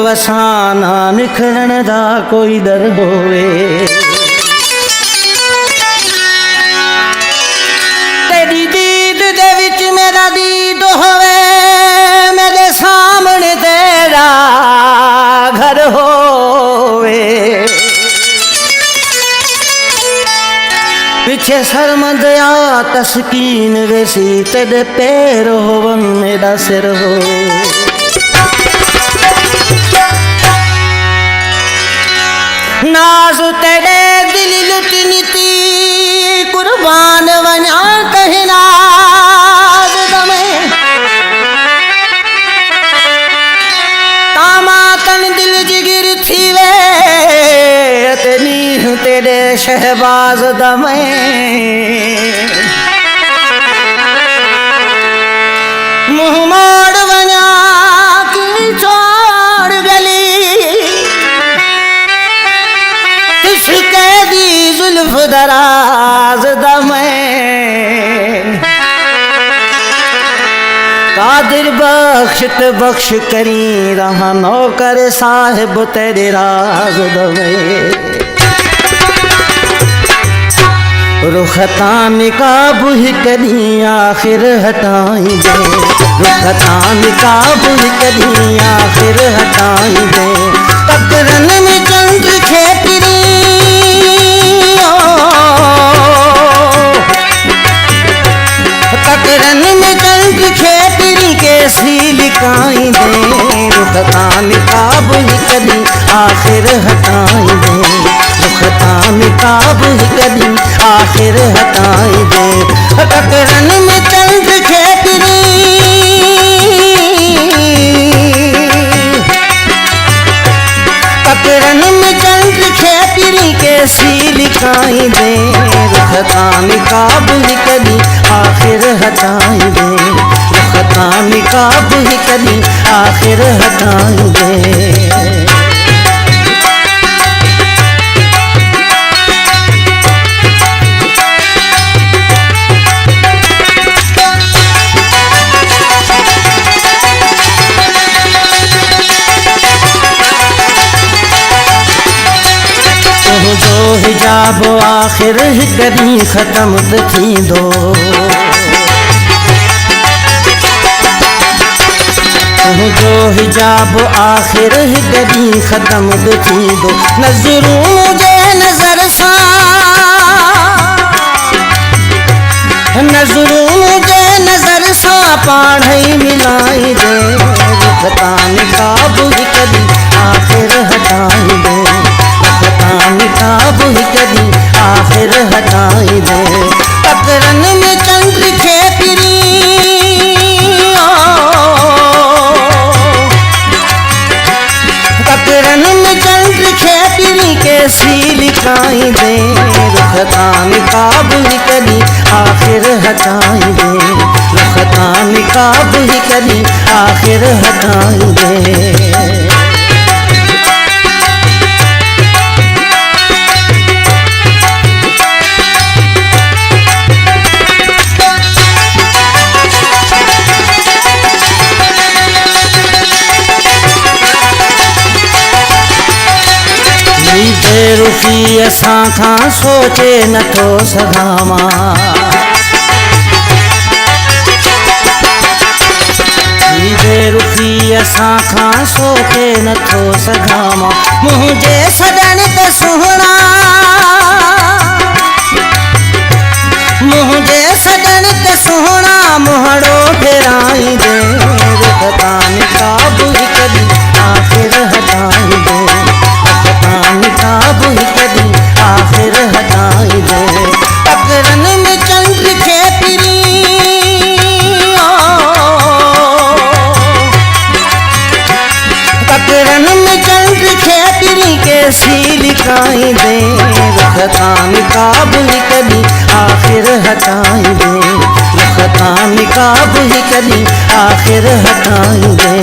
वसाना निखरण दा कोई दर होवे। तेरी दीद दे विच मेरा दीद होवे, मेरे सामने तेरा घर होवे। पिछे सरमद आ तस्कीन वेसी, तेरे पैर होवन मेरा सिर हो। नाज तेरे दिल लुटनी ती, कुर्बान वना कहे नाज दमे। तामा तन दिल जिगिर थी वे, नीह तेरे शहबाज दमे। मुँह मोड़ वना की छोड़ गली, किसके दी जुल्फ दराज दमे। कादिर बख्शत बख्श करी रहा नौकर साहिब तेरे राज दमे। रुखता निकाब ही करी आखिर हटाएंगे, रुखता निकाब ही करी आखिर हटाएंगे। तकरन में चंद खेतरी, तकरन में चंद खेतरी कैसी लिखाएंगे। रुखता निकाब ही करी आखिर हटाएंगे, रुखता निकाब ही करी आखिर हटाएंगे। तकरन में चंद खेतरी, तकरन में चंद खेतरी कैसी लिखाएंगे। रुखता निकाब ही करी आखिर हटाएंगे, रुखता निकाब ही करी आखिर हटाएंगे। जो हिजाब आखिर ही करी खत्म थी दो, जो हिजाब आखिर ही करी खत्म थी दो। नजरूं मुझे नजर सा, नजरूं मुझे नजर सा पाढ़ई मिलाई दे। रुखता निकाब ही करी आखिर हटाई दे, रुखता निकाब ही करी आखिर हटाई दे। तकरन में चंद्र खेतरी, तकरन में चंद्र खेतरी कैसी लिखाई दे। रुखता निकाब ही करी आखिर हटाई दे, रुखता निकाब ही करी आखिर हटाई दे। बेरुखी असां खां सोचे नथो सघामा, बेरुखी असां खां सोचे नथो सघामा। मुंहिंजे सॾण ते सुहिणा, मुंहिंजे सॾण ते सुहिणा मुहड़ो फेराई दे। रुखता निकाब ही करी आखिर हटाई दे, रुखता निकाब ही करी आखिर हटाई दे। तकरन में चंद्र खेतरी, तकरन में चंद्र खेतरी कैसी लिखाई दे। रुखता निकाब ही करी आखिर हटाई दे, रुखता निकाब ही करी आखिर हटाई दे।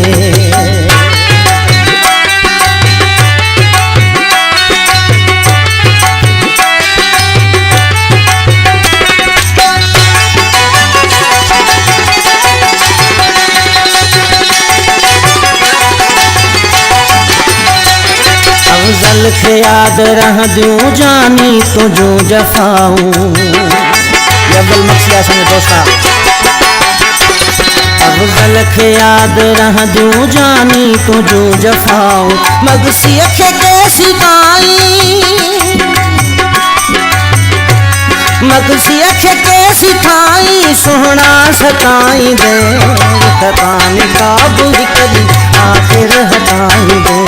अफजल खे याद रह दूं जानी तो जो जफाऊं। ये अफजल मक्सिया संग दोस्ता। अफजल खे याद रह दूं जानी तो जो जफाऊं। मगसी खे कैसी ताई, मगसी खे कैसी थाई सोहना सताई दे। रुखतान काब ही कदी आखिर हटाई दे।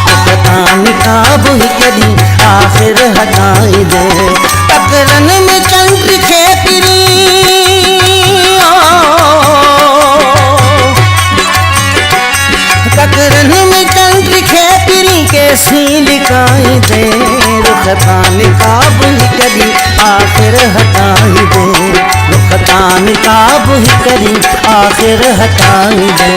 रुखतान काब ही कदी आखिर हटाई दे। टकरन में चंद्र खे पिरी, टकरन में चंद्र खे पिरी कैसी लिकाई दे। रुखतान काब ही कदी आखिर हटाई दे। रुखतान काब ही कदी आखिर हटाई दे।